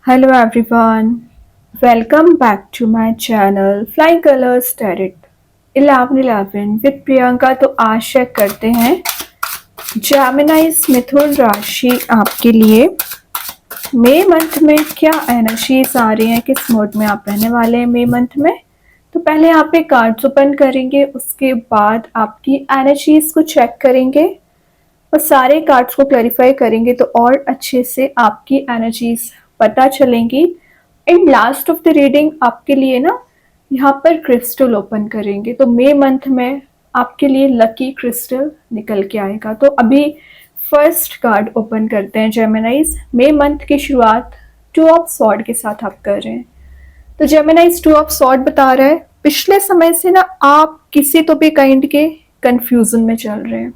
Hello everyone, welcome back to my channel Flying Colors Tarot 1111 with Priyanka. तो आशा करते हैं जेमिनाइज मिथुन राशि आपके लिए मई मंथ में क्या एनर्जीज आ रही हैं, किस मोड में आप रहने वाले हैं मई मंथ में। तो पहले यहाँ पे कार्ड्स ओपन करेंगे, उसके बाद आपकी एनर्जीज को चेक करेंगे और सारे कार्ड्स को क्लैरिफाई करेंगे तो और अच्छे से आपकी एनर्जीज पता चलेंगी। In last of the reading आपके लिए ना यहाँ पर क्रिस्टल ओपन करेंगे, तो मई मंथ में आपके लिए लकी क्रिस्टल निकल के आएगा। तो अभी फर्स्ट कार्ड ओपन करते हैं जेमिनाइज। मई मंथ की शुरुआत 2 ऑफ सॉर्ड के साथ आप कर रहे हैं। तो जेमिनाइज 2 ऑफ सॉर्ड बता रहा है पिछले समय से ना आप किसी तो भी काइंड के कंफ्यूजन में चल रहे हैं।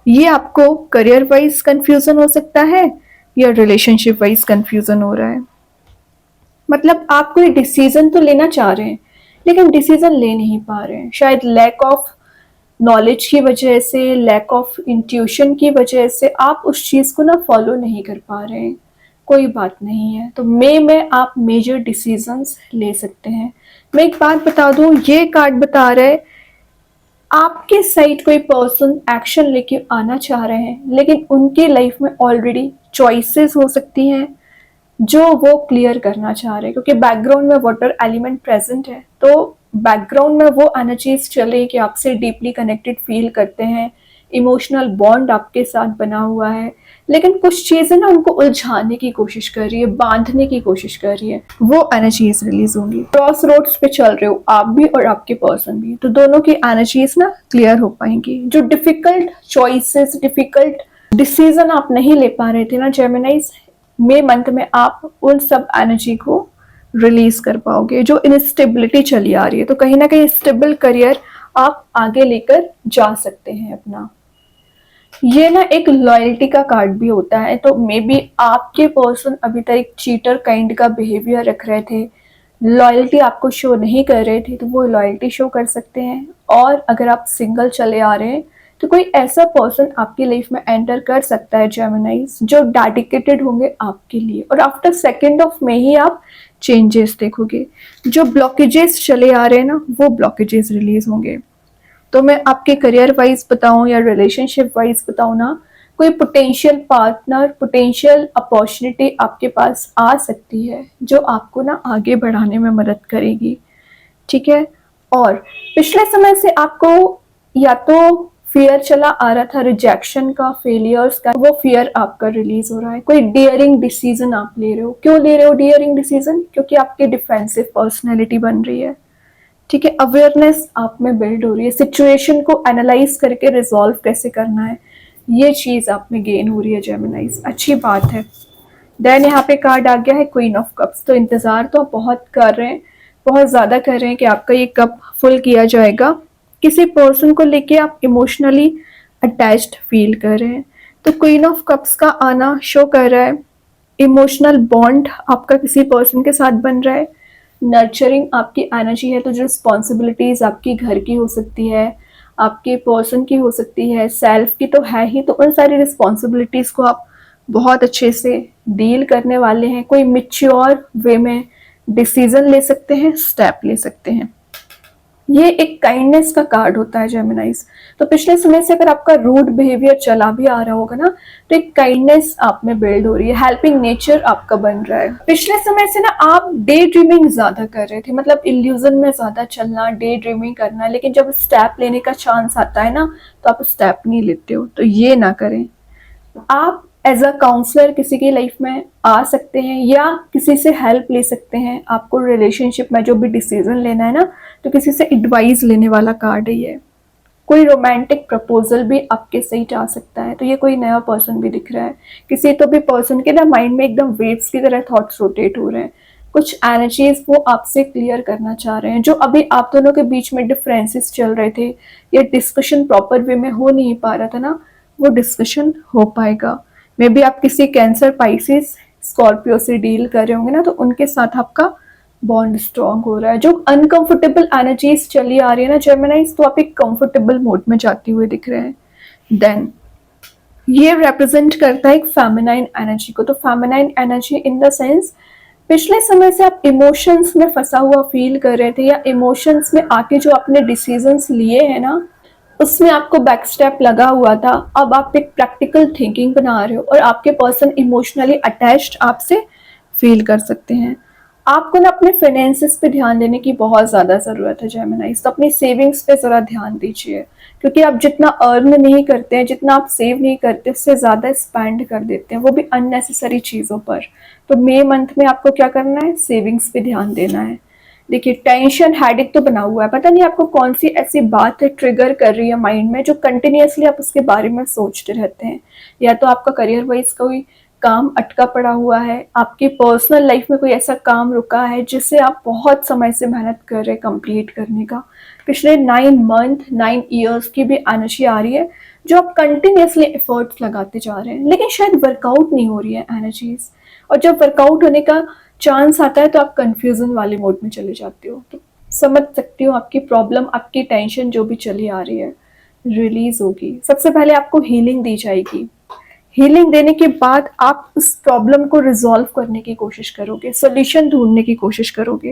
ये आपको करियर वाइज कंफ्यूजन हो सकता है या रिलेशनशिप वाइज कंफ्यूजन हो रहा है। मतलब आप कोई डिसीजन तो लेना चाह रहे हैं लेकिन डिसीजन ले नहीं पा रहे हैं, शायद लैक ऑफ नॉलेज की वजह से, लैक ऑफ इंट्यूशन की वजह से आप उस चीज़ को ना फॉलो नहीं कर पा रहे हैं। कोई बात नहीं है, तो मई में आप मेजर डिसीजंस ले सकते हैं। मैं एक बात बता दूं, ये कार्ड बता रहा है आपके साइड कोई पर्सन एक्शन लेके आना चाह रहे हैं लेकिन उनके लाइफ में ऑलरेडी चॉइसेस हो सकती हैं जो वो क्लियर करना चाह रहे हैं, क्योंकि बैकग्राउंड में वाटर एलिमेंट प्रेजेंट है। तो बैकग्राउंड में वो एनर्जीज चल रही है कि आपसे डीपली कनेक्टेड फील करते हैं, इमोशनल बॉन्ड आपके साथ बना हुआ है, लेकिन कुछ चीज़ें ना उनको उलझाने की कोशिश कर रही है, बांधने की कोशिश कर रही है। वो एनर्जीज रिलीज होंगी। क्रॉस रोड्स पे चल रहे हो आप भी और आपके पर्सन भी, तो दोनों की एनर्जीज ना क्लियर हो पाएंगी। जो डिफिकल्ट चॉइसेस, डिफिकल्ट डिसीजन आप नहीं ले पा रहे थे ना जेमिनाइज, मई मंथ में आप उन सब एनर्जी को रिलीज कर पाओगे। जो इनस्टेबिलिटी चली आ रही है, तो कहीं ना कहीं स्टेबल करियर आप आगे लेकर जा सकते हैं अपना। ये ना एक लॉयल्टी का कार्ड भी होता है, तो मे बी आपके पर्सन अभी तक एक चीटर काइंड का बिहेवियर रख रहे थे, लॉयल्टी आपको शो नहीं कर रहे थे, तो वो लॉयल्टी शो कर सकते हैं। और अगर आप सिंगल चले आ रहे हैं तो कोई ऐसा पर्सन आपकी लाइफ में एंटर कर सकता है जेमिनाइज जो डेडिकेटेड होंगे आपके लिए, और आफ्टर 2 ऑफ मई ही आप चेंजेस देखोगे। जो ब्लॉकेजेस चले आ रहे हैं ना, वो ब्लॉकेजेस रिलीज होंगे। तो मैं आपके करियर वाइज बताऊं या रिलेशनशिप वाइज बताऊं ना, कोई पोटेंशियल पार्टनर, पोटेंशियल अपॉर्चुनिटी आपके पास आ सकती है जो आपको ना आगे बढ़ाने में मदद करेगी, ठीक है। और पिछले समय से आपको या तो फियर चला आ रहा था रिजेक्शन का, फेलियर्स का, वो फियर आपका रिलीज हो रहा है। कोई डियरिंग डिसीजन आप ले रहे हो। क्यों ले रहे हो डियरिंग डिसीजन? क्योंकि आपकी डिफेंसिव पर्सनैलिटी बन रही है, ठीक है। अवेयरनेस आप में बिल्ड हो रही है, सिचुएशन को एनालाइज करके रिजॉल्व कैसे करना है, ये चीज आप में गेन हो रही है जेमिनाइज, अच्छी बात है। देन यहाँ पे कार्ड आ गया है क्वीन ऑफ कप्स। तो इंतजार तो आप बहुत कर रहे हैं, बहुत ज्यादा कर रहे हैं कि आपका ये कप फुल किया जाएगा। किसी पर्सन को लेके आप इमोशनली अटैच्ड फील कर रहे हैं, तो क्वीन ऑफ कप्स का आना शो कर रहा है इमोशनल बॉन्ड आपका किसी पर्सन के साथ बन रहा है। नर्चरिंग आपकी एनर्जी है, तो जो रिस्पॉन्सिबिलिटीज आपकी घर की हो सकती है, आपके पर्सन की हो सकती है, सेल्फ की तो है ही, तो उन सारी रिस्पॉन्सिबिलिटीज को आप बहुत अच्छे से डील करने वाले हैं। कोई मिच्योर वे में डिसीजन ले सकते हैं, स्टेप ले सकते हैं। ये एक काइंडनेस का कार्ड होता है जेमिनाइज। तो पिछले समय से अगर आपका रूड बिहेवियर चला भी आ रहा होगा ना, तो एक काइंडनेस आप में बिल्ड हो रही है, हेल्पिंग नेचर आपका बन रहा है। पिछले समय से ना आप डे ड्रीमिंग ज्यादा कर रहे थे, मतलब इल्यूजन में ज्यादा चलना, डे ड्रीमिंग करना, लेकिन जब स्टेप लेने का चांस आता है ना तो आप स्टेप नहीं लेते हो। तो ये ना करें। आप एज अ काउंसलर किसी की लाइफ में आ सकते हैं या किसी से हेल्प ले सकते हैं। आपको रिलेशनशिप में जो भी डिसीजन लेना है ना, तो किसी से एडवाइस लेने वाला कार्ड है ये। कोई रोमांटिक प्रपोजल भी आपके सही आ सकता है। तो ये कोई नया पर्सन भी दिख रहा है। किसी तो भी पर्सन के ना माइंड में एकदम वेव्स की तरह थॉट्स रोटेट हो रहे हैं। कुछ एनर्जीज वो आपसे क्लियर करना चाह रहे हैं। जो अभी आप दोनों के बीच में डिफरेंसेस चल रहे थे या डिस्कशन प्रॉपर वे में हो नहीं पा रहा था ना, वो डिस्कशन हो पाएगा। मे बी आप किसी कैंसर, पाइसिस, स्कॉर्पियो से डील कर रहे होंगे ना, तो उनके साथ आपका बॉन्ड स्ट्रॉन्ग हो रहा है। जो अनकंफर्टेबल एनर्जीज चली आ रही है ना जेमिनाइज, तो आप एक कंफर्टेबल मोड में जाते हुए दिख रहे हैं। देन ये रिप्रेजेंट करता है एक फेमिनाइन एनर्जी को। तो feminine energy in the sense पिछले समय से आप इमोशंस में फंसा हुआ फील कर रहे थे, या इमोशंस में आके जो आपने डिसीजंस लिए हैं ना, उसमें आपको बैक स्टेप लगा हुआ था। अब आप एक प्रैक्टिकल थिंकिंग बना रहे हो और आपके पर्सन इमोशनली अटैच्ड आपसे फील कर सकते हैं। आपको ना अपने फाइनेंसेस पे ध्यान देने की बहुत ज़्यादा ज़रूरत है जेमिनाइज। तो अपनी सेविंग्स पे ज़रा ध्यान दीजिए, क्योंकि आप जितना अर्न नहीं करते हैं, जितना आप सेव नहीं करते, उससे ज़्यादा स्पेंड कर देते हैं, वो भी अननेसेसरी चीज़ों पर। तो मई मंथ में आपको क्या करना है, सेविंग्स पे ध्यान देना है। देखिए, टेंशन हेडेक तो बना हुआ है, पता नहीं आपको कौन सी ऐसी बात है ट्रिगर कर रही है माइंड में, जो कंटिन्यूअसली आप उसके बारे में सोचते रहते हैं। या तो आपका करियर वाइज कोई काम अटका पड़ा हुआ है, आपकी पर्सनल लाइफ में कोई ऐसा काम रुका है जिससे आप बहुत समय से मेहनत कर रहे हैं कंप्लीट करने का। पिछले 9 मंथ 9 ईयर्स की भी एनर्जी आ रही है, जो आप कंटिन्यूअसली एफर्ट्स लगाते जा रहे हैं, लेकिन शायद वर्कआउट नहीं हो रही है एनर्जीज। और जब वर्कआउट होने का चांस आता है तो आप कंफ्यूजन वाले मोड में चले जाते हो। तो समझ सकती हो आपकी प्रॉब्लम, आपकी टेंशन जो भी चली आ रही है रिलीज होगी। सबसे पहले आपको हीलिंग दी जाएगी। हीलिंग देने के बाद आप उस प्रॉब्लम को रिजॉल्व करने की कोशिश करोगे, सोल्यूशन ढूंढने की कोशिश करोगे।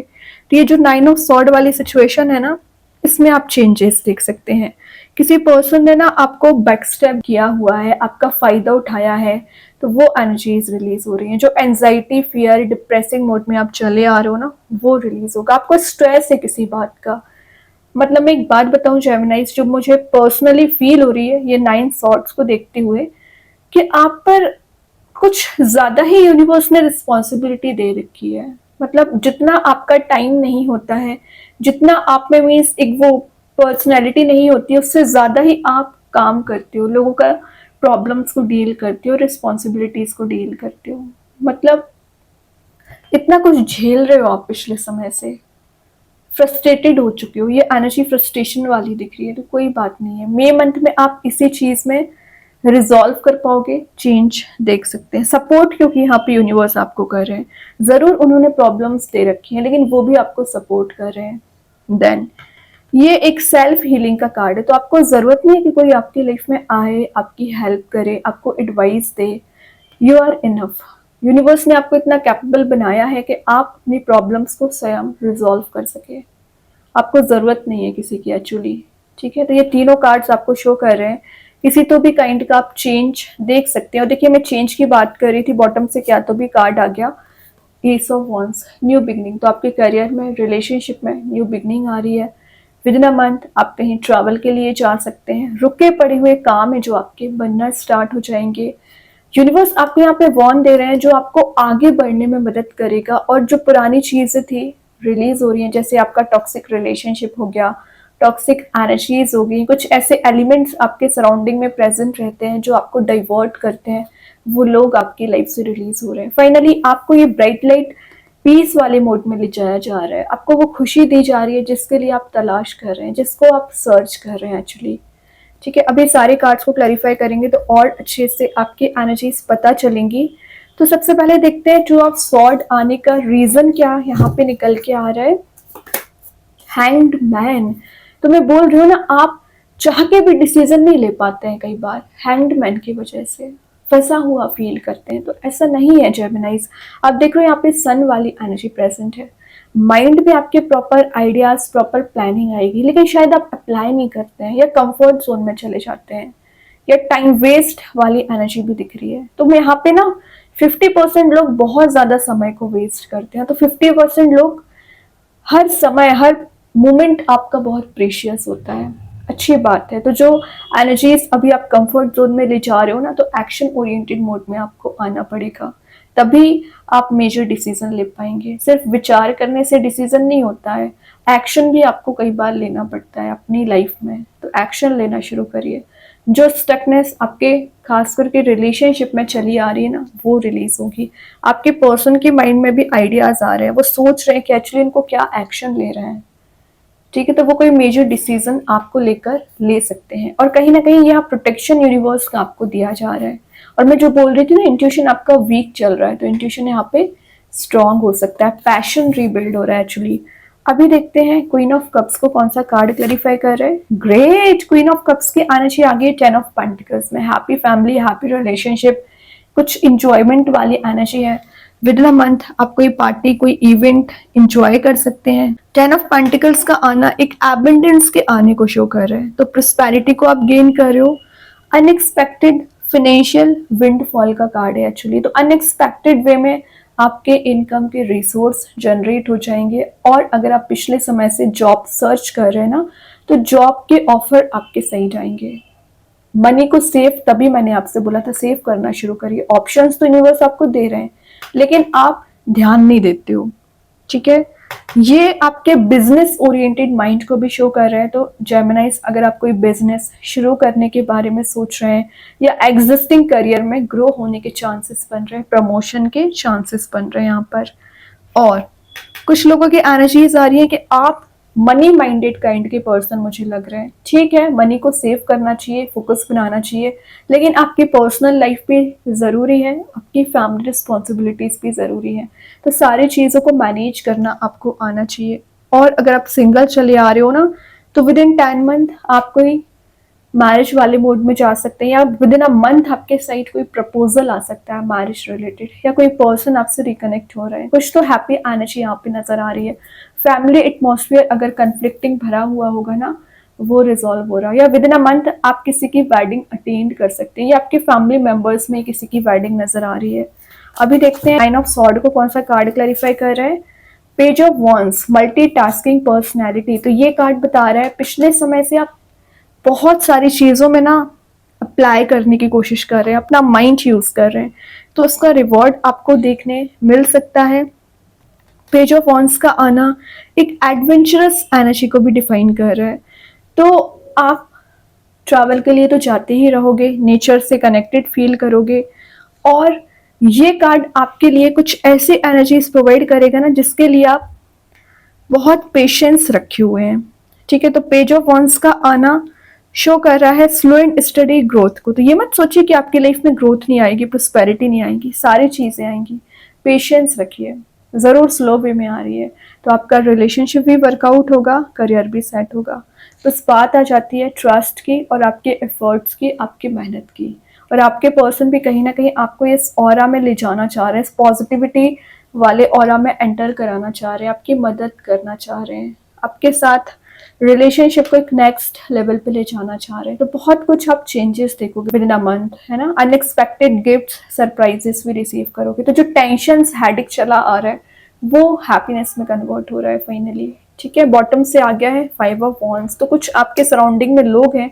तो ये जो 9 ऑफ सॉर्ड वाली सिचुएशन है ना, इसमें आप चेंजेस देख सकते हैं। किसी पर्सन ने ना आपको बैकस्टैब किया हुआ है, आपका फायदा उठाया है, तो वो एनर्जीज रिलीज हो रही हैं। जो एंजाइटी, फियर, डिप्रेसिंग मोड में आप चले आ रहे हो ना, वो रिलीज होगा। आपको स्ट्रेस है किसी बात का। मतलब मैं एक बात बताऊं जेमिनाइज, जो मुझे पर्सनली फील हो रही है ये 9 सॉर्ड्स को देखते हुए, कि आप पर कुछ ज्यादा ही यूनिवर्स ने रिस्पॉन्सिबिलिटी दे रखी है। मतलब जितना आपका टाइम नहीं होता है, जितना आप में मीन्स एक वो पर्सनैलिटी नहीं होती है, उससे ज्यादा ही आप काम करते हो, लोगों का प्रॉब्लम्स को डील करते हो, रिस्पॉन्सिबिलिटीज को डील करते हो। मतलब इतना कुछ झेल रहे हो आप पिछले समय से, फ्रस्ट्रेटेड हो चुके हो। ये एनर्जी फ्रस्ट्रेशन वाली दिख रही है, तो कोई बात नहीं है। मई मंथ में आप इसी चीज में रिजॉल्व कर पाओगे, चेंज देख सकते हैं। सपोर्ट क्योंकि यहाँ पे यूनिवर्स आपको कर रहे हैं, जरूर उन्होंने प्रॉब्लम्स दे रखी हैं, लेकिन वो भी आपको सपोर्ट कर रहे हैं। देन ये एक सेल्फ हीलिंग का कार्ड है, तो आपको जरूरत नहीं है कि कोई आपकी लाइफ में आए, आपकी हेल्प करे, आपको एडवाइस दे। You are enough. यूनिवर्स ने आपको इतना कैपेबल बनाया है कि आप अपनी प्रॉब्लम्स को स्वयं रिजॉल्व कर सके। आपको जरूरत नहीं है किसी की एक्चुअली। ठीक है, तो ये तीनों कार्ड्स आपको शो कर रहे हैं। किसी तो भी काइंड का आप चेंज देख सकते हो। देखिए, मैं चेंज की बात कर रही थी, बॉटम से क्या तो भी कार्ड आ गया, S of wands, new beginning. तो आपके करियर में, रिलेशनशिप में न्यू बिगनिंग आ रही है। विद इन अ मंथ आप कहीं ट्रैवल के लिए जा सकते हैं। रुके पड़े हुए काम है जो आपके बनना स्टार्ट हो जाएंगे। यूनिवर्स आपको यहाँ पे वॉर्न दे रहे हैं, जो आपको आगे बढ़ने में मदद करेगा। और जो पुरानी चीजें थी रिलीज हो रही हैं, जैसे आपका टॉक्सिक रिलेशनशिप हो गया, टॉक्सिक एनर्जीज हो गई, कुछ ऐसे एलिमेंट्स आपके सराउंडिंग में प्रेजेंट रहते हैं जो आपको डाइवर्ट करते हैं, वो लोग आपकी लाइफ से रिलीज हो रहे हैं। फाइनली आपको ये ब्राइट लाइट पीस वाले मोड में ले जाया जा रहा है। आपको वो खुशी दी जा रही है जिसके लिए आप तलाश कर रहे हैं, जिसको आप सर्च कर रहे हैं एक्चुअली। ठीक है, अभी सारे कार्ड्स को क्लैरिफाई करेंगे तो और अच्छे से आपकी एनर्जीज पता चलेंगी। तो सबसे पहले देखते हैं जो आप सॉर्ड आने का रीजन क्या यहाँ पे निकल के आ रहा है। Hanged man. तो मैं बोल रही हूँ ना, आप चाह के भी डिसीजन नहीं ले पाते हैं, कई बार हैंग्ड मैन की वजह से फंसा हुआ फील करते हैं। तो ऐसा नहीं है जेमिनाइज। आप देख रहे हो यहाँ पे सन वाली एनर्जी प्रेजेंट है। माइंड में आपके प्रॉपर आइडियाज, प्रॉपर प्लानिंग आएगी, लेकिन शायद आप अप्लाई नहीं करते हैं, या कंफर्ट जोन में चले जाते हैं, या टाइम वेस्ट वाली एनर्जी भी दिख रही है। तो मैं यहाँ पे ना 50% लोग बहुत ज्यादा समय को वेस्ट करते हैं, तो 50% लोग हर समय, हर मोमेंट आपका बहुत प्रेशियस होता है। अच्छी बात है। तो जो एनर्जीज अभी आप कंफर्ट जोन में ले जा रहे हो ना, तो एक्शन ओरिएंटेड मोड में आपको आना पड़ेगा, तभी आप मेजर डिसीजन ले पाएंगे। सिर्फ विचार करने से डिसीजन नहीं होता है, एक्शन भी आपको कई बार लेना पड़ता है अपनी लाइफ में। तो एक्शन लेना शुरू करिए। जो स्टकनेस आपके खास करके रिलेशनशिप में चली आ रही है ना, वो रिलीज होगी। आपके पर्सन के माइंड में भी आइडियाज आ रहे हैं, वो सोच रहे हैं कि एक्चुअली इनको क्या एक्शन ले रहे हैं। ठीक है, तो वो कोई मेजर डिसीजन आपको लेकर ले सकते हैं। और कहीं ना कहीं यहाँ प्रोटेक्शन यूनिवर्स का आपको दिया जा रहा है। और मैं जो बोल रही थी ना, इंट्यूशन आपका वीक चल रहा है, तो इंट्यूशन यहाँ पे स्ट्रांग हो सकता है। पैशन रीबिल्ड हो रहा है एक्चुअली। अभी देखते हैं क्वीन ऑफ कप्स को कौन सा कार्ड क्लैरिफाई कर रहे हैं। ग्रेट, क्वीन ऑफ कप्स की एनर्जी आ गई 10 ऑफ पेंटिकल्स में। हैप्पी फैमिली, हैप्पी रिलेशनशिप, कुछ इंजॉयमेंट वाली एनर्जी है। विद इन अ मंथ आप कोई पार्टी, कोई इवेंट इंजॉय कर सकते हैं। 10 ऑफ पेंटिकल्स का आना एक एबंडेंस के आने को शो कर रहा है, तो प्रोस्पेरिटी को आप गेन कर रहे हो। अनएक्सपेक्टेड फाइनेंशियल विंडफॉल का कार्ड है एक्चुअली, तो अनएक्सपेक्टेड वे में आपके इनकम के रिसोर्स जनरेट हो जाएंगे। और अगर आप पिछले समय से जॉब सर्च कर रहे हैं ना, तो जॉब के ऑफर आपके सही जाएंगे। मनी को सेव, तभी मैंने आपसे बोला था सेव करना शुरू करिए। ऑप्शंस तो यूनिवर्स आपको दे रहे हैं, लेकिन आप ध्यान नहीं देते हो, ठीक है। ये आपके बिजनेस ओरिएंटेड माइंड को भी शो कर रहा है। तो जेमिनाइज, अगर आप कोई बिजनेस शुरू करने के बारे में सोच रहे हैं या एग्जिस्टिंग करियर में ग्रो होने के चांसेस बन रहे हैं, प्रमोशन के चांसेस बन रहे हैं यहाँ पर। और कुछ लोगों की एनर्जीज आ रही है कि आप मनी माइंडेड काइंड के पर्सन मुझे लग रहे हैं। ठीक है, मनी को सेव करना चाहिए, फोकस बनाना चाहिए, लेकिन आपकी पर्सनल लाइफ भी ज़रूरी है, आपकी फैमिली रिस्पॉन्सिबिलिटीज़ भी ज़रूरी है। तो सारी चीज़ों को मैनेज करना आपको आना चाहिए। और अगर आप सिंगल चले आ रहे हो ना, तो विद इन 10 मंथ आप कोई मैरिज वाले मोड में जा सकते हैं, या विद इन अ मंथ आपके साइड कोई प्रपोजल आ सकता है मैरिज रिलेटेड, या कोई पर्सन आपसे रिकनेक्ट हो रहा है। कुछ तो हैप्पी एनर्जी यहाँ पे नजर आ रही है। फैमिली एटमॉस्फेयर अगर कंफ्लिक्टिंग भरा हुआ होगा ना, वो रिजॉल्व हो रहा है। या विद इन अ मंथ आप किसी की वेडिंग अटेंड कर सकते हैं, या आपके फैमिली मेंबर्स में किसी की वेडिंग नजर आ रही है। अभी देखते हैं 9 ऑफ सॉर्ड को कौन सा कार्ड क्लैरिफाई कर रहा है। Page of wands, multitasking personality. तो ये कार्ड बता रहा है पिछले समय से आप बहुत सारी चीज़ों में ना अप्लाई करने की कोशिश कर रहे हैं, अपना माइंड यूज़ कर रहे हैं, तो उसका रिवॉर्ड आपको देखने मिल सकता है। पेज ऑफ वॉन्ड्स का आना एक एडवेंचरस एनर्जी को भी डिफाइन कर रहा है। तो आप ट्रैवल के लिए तो जाते ही रहोगे, नेचर से कनेक्टेड फील करोगे, और ये कार्ड आपके लिए कुछ ऐसी एनर्जीज प्रोवाइड करेगा ना जिसके लिए आप बहुत पेशेंस रखे हुए हैं। ठीक है, तो पेज ऑफ वॉन्ड्स का आना शो कर रहा है स्लो एंड स्टडी ग्रोथ को। तो ये मत सोचिए कि आपकी लाइफ में ग्रोथ नहीं आएगी, प्रोस्पेरिटी नहीं आएगी, सारी चीज़ें आएंगी। पेशेंस रखिए, ज़रूर स्लो वे में आ रही है, तो आपका रिलेशनशिप भी वर्कआउट होगा, करियर भी सेट होगा। बस बात आ जाती है ट्रस्ट की, और आपके एफर्ट्स की, आपकी मेहनत की। और आपके पर्सन भी कहीं ना कहीं आपको इस ऑरा में ले जाना चाह रहे हैं, इस पॉजिटिविटी वाले ऑरा में एंटर कराना चाह रहे हैं, आपकी मदद करना चाह रहे हैं, आपके साथ रिलेशनशिप को एक नेक्स्ट लेवल पे ले जाना चाह रहे हैं। तो बहुत कुछ आप चेंजेस देखोगे विद इन अ मंथ, है ना। अनएक्सपेक्टेड गिफ्ट्स, सरप्राइजेस भी रिसीव करोगे। तो जो टेंशन, हेडेक चला आ रहा है, वो हैप्पीनेस में कन्वर्ट हो रहा है फाइनली। ठीक है, बॉटम से आ गया है 5 ऑफ वॉन्ड्स। तो कुछ आपके सराउंडिंग में लोग हैं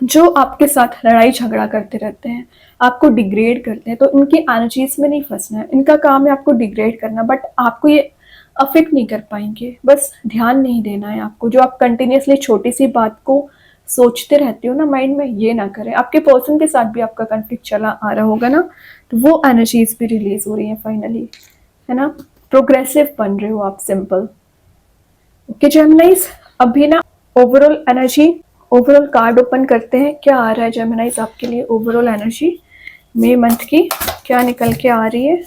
जो आपके साथ लड़ाई झगड़ा करते रहते हैं, आपको डिग्रेड करते हैं, तो इनकी एनर्जीज में नहीं फंसना है। इनका काम है आपको डिग्रेड करना, बट आपको ये अफेक्ट नहीं कर पाएंगे। बस ध्यान नहीं देना है आपको। जो आप कंटिन्यूसली छोटी सी बात को सोचते रहते हो ना माइंड में, ये ना करें। आपके पर्सन के साथ भी आपका कंफ्लिक्ट चला आ रहा होगा ना, तो वो एनर्जीज भी रिलीज हो रही है फाइनली, है ना। प्रोग्रेसिव बन रहे हो आप, सिंपल। ओके जेमिनाइज, अभी ना overall energy, overall card open करते हैं। क्या आ रहा है जेमिनाइज आपके लिए ओवरऑल एनर्जी मई मंथ की, क्या निकल के आ रही है।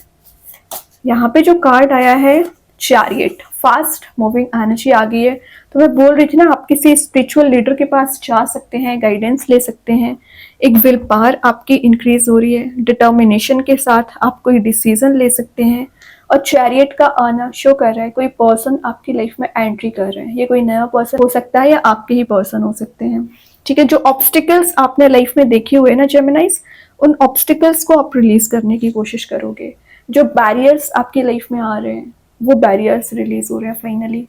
यहाँ पे जो कार्ड आया है चैरियट, फास्ट मूविंग एनर्जी आ गई है। तो मैं बोल रही थी ना, आप किसी स्पिरिचुअल लीडर के पास जा सकते हैं, गाइडेंस ले सकते हैं। एक विल पावर आपकी इंक्रीज हो रही है, डिटर्मिनेशन के साथ आप कोई डिसीजन ले सकते हैं। और चैरियट का आना शो कर रहा है कोई पर्सन आपकी लाइफ में एंट्री कर रहे हैं। ये कोई नया पर्सन हो सकता है, या आपके ही पर्सन हो सकते हैं। ठीक है, जो ऑब्स्टिकल्स आपने लाइफ में देखे हुए ना जेमिनाइज, उन ऑब्स्टिकल्स को आप रिलीज करने की कोशिश करोगे। जो बैरियर्स आपकी लाइफ में आ रहे हैं, वो बैरियर्स रिलीज हो रहे हैं फाइनली।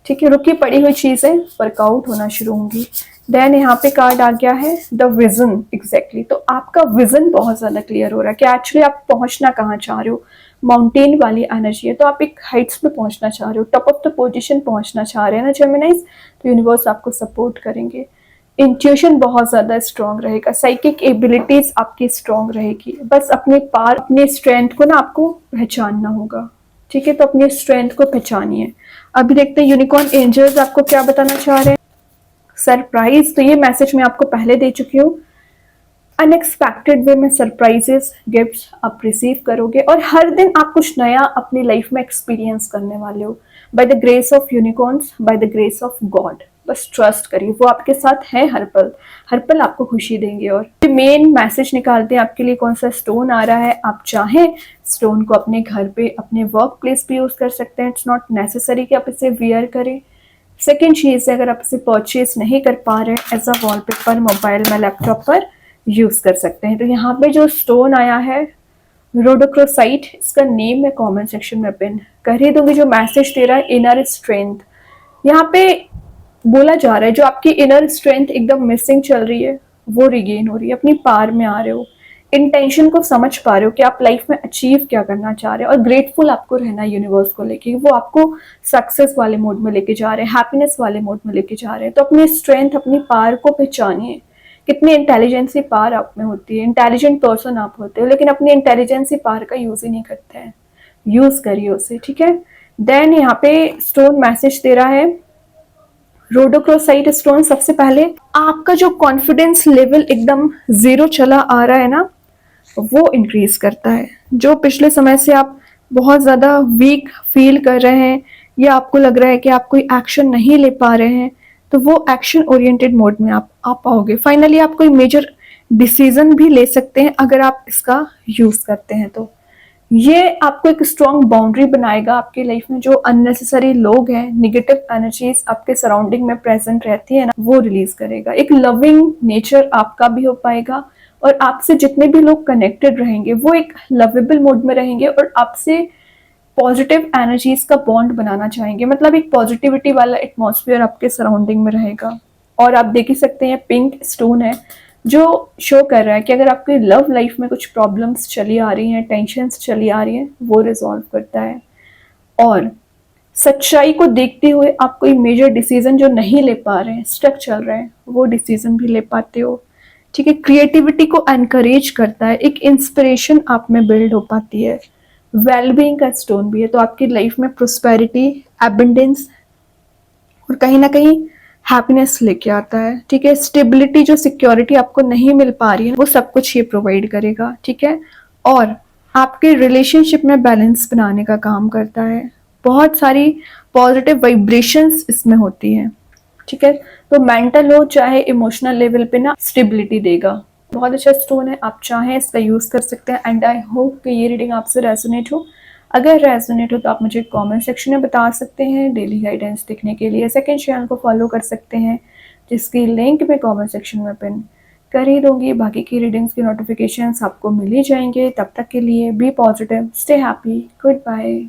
ठीक है, रुकी पड़ी हुई चीजें वर्कआउट होना शुरू होंगी। देन यहाँ पे कार्ड आ गया है द विजन, एग्जैक्टली। तो आपका विजन बहुत ज्यादा क्लियर हो रहा है कि एक्चुअली आप पहुंचना कहाँ चाह रहे हो। माउंटेन वाली एनर्जी है, तो आप एक हाइट्स पे पहुंचना चाह रहे हो, टॉप ऑफ द पोजीशन पहुंचना चाह रहे हैं ना जेमिनाइज, तो यूनिवर्स आपको सपोर्ट करेंगे। इंट्यूशन बहुत ज्यादा स्ट्रांग रहेगा, साइकिक एबिलिटीज आपकी स्ट्रांग रहेगी। बस अपने स्ट्रेंथ को ना आपको पहचानना होगा। ठीक है, तो अपनी स्ट्रेंथ को पहचानिए। अभी देखते हैं यूनिकॉर्न एंजल्स आपको क्या बताना चाह रहे हैं। सरप्राइज, तो ये मैसेज मैं आपको पहले दे चुकी हूँ। अनएक्सपेक्टेड वे में सरप्राइजेस गिफ्ट्स आप रिसीव करोगे और हर दिन आप कुछ नया अपनी लाइफ में एक्सपीरियंस करने वाले हो। By the grace of unicorns, by the grace of God, बस ट्रस्ट करिए, वो आपके साथ है हर पल आपको खुशी देंगे। और मेन मैसेज निकालते हैं आपके लिए कौन सा स्टोन आ रहा है। आप चाहें स्टोन को अपने घर पे, अपने वर्क प्लेस पे यूज कर सकते हैं, इट्स नॉट नेसेसरी कि आप इसे वियर करें। सेकेंड चीज है, अगर आप इसे परचेज नहीं कर पा रहे एज अ वॉलपेपर मोबाइल में, लैपटॉप पर यूज कर सकते हैं। तो यहाँ पे जो स्टोन आया है रोडोक्रोसाइट, इसका नेम मैं कमेंट सेक्शन में पिन कर ही दूंगी। जो मैसेज दे रहा है इनर स्ट्रेंथ, यहाँ पे बोला जा रहा है जो आपकी इनर स्ट्रेंथ एकदम मिसिंग चल रही है वो रिगेन हो रही है, अपनी पार में आ रहे हो, इंटेंशन को समझ पा रहे हो कि आप लाइफ में अचीव क्या करना चाह रहे हो, और ग्रेटफुल आपको रहना है यूनिवर्स को लेके, वो आपको सक्सेस वाले मोड में लेके जा रहे हैं, हैप्पीनेस वाले मोड में लेके जा रहे हैं। तो अपनी स्ट्रेंथ, अपनी पार को पहचानिए। कितनी इंटेलिजेंसी पार आप में होती है, इंटेलिजेंट पर्सन आप होते हो, लेकिन अपनी इंटेलिजेंसी पार का यूज ही नहीं करते हैं। यूज करिए उसे, ठीक है। देन यहाँ पे स्टोन मैसेज दे रहा है रोडोक्रोसाइट स्टोन। सबसे पहले आपका जो कॉन्फिडेंस लेवल एकदम जीरो चला आ रहा है ना, वो इंक्रीज करता है। जो पिछले समय से आप बहुत ज्यादा वीक फील कर रहे हैं या आपको लग रहा है कि आप कोई एक्शन नहीं ले पा रहे हैं, तो वो एक्शन ओरिएंटेड मोड में आप आ पाओगे। फाइनली आप कोई मेजर डिसीजन भी ले सकते हैं अगर आप इसका यूज करते हैं। तो ये आपको एक स्ट्रॉन्ग बाउंड्री बनाएगा आपकी लाइफ में। जो अननेसेसरी लोग हैं, निगेटिव एनर्जीज आपके सराउंडिंग में प्रेजेंट रहती है ना, वो रिलीज करेगा। एक लविंग नेचर आपका भी हो पाएगा और आपसे जितने भी लोग कनेक्टेड रहेंगे वो एक लवेबल मोड में रहेंगे और आपसे पॉजिटिव एनर्जीज का बॉन्ड बनाना चाहेंगे। मतलब एक पॉजिटिविटी वाला एटमॉस्फेयर आपके सराउंडिंग में रहेगा। और आप देख ही सकते हैं पिंक स्टोन है जो शो कर रहा है कि अगर आपकी लव लाइफ में कुछ प्रॉब्लम्स चली आ रही हैं, टेंशन्स चली आ रही हैं, वो रिजॉल्व करता है। और सच्चाई को देखते हुए आप कोई मेजर डिसीजन जो नहीं ले पा रहे हैं, स्टक चल रहे हैं, वो डिसीजन भी ले पाते हो, ठीक है। क्रिएटिविटी को एनकरेज करता है, एक इंस्पिरेशन आप में बिल्ड हो पाती है। वेलबींग का स्टोन भी है, तो आपकी लाइफ में प्रोस्पेरिटी, एबंडेंस और कहीं ना कहीं हैप्पीनेस लेके आता है, ठीक है। स्टेबिलिटी, जो सिक्योरिटी आपको नहीं मिल पा रही है, वो सब कुछ ये प्रोवाइड करेगा, ठीक है। और आपके रिलेशनशिप में बैलेंस बनाने का काम करता है। बहुत सारी पॉजिटिव वाइब्रेशंस इसमें होती हैं, ठीक है। तो मेंटल हो चाहे इमोशनल लेवल पे ना, स्टेबिलिटी देगा। बहुत अच्छा स्टोन है, आप चाहें इसका यूज कर सकते हैं। एंड आई होप कि ये रीडिंग आपसे रेजोनेट हो। अगर रेजोनेट हो तो आप मुझे कमेंट सेक्शन में बता सकते हैं। डेली गाइडेंस देखने के लिए सेकंड चैनल को फॉलो कर सकते हैं, जिसकी लिंक मैं कमेंट सेक्शन में पिन कर ही दूंगी। बाकी की रीडिंग्स की नोटिफिकेशंस आपको मिल ही जाएंगे। तब तक के लिए be positive, stay happy, good bye.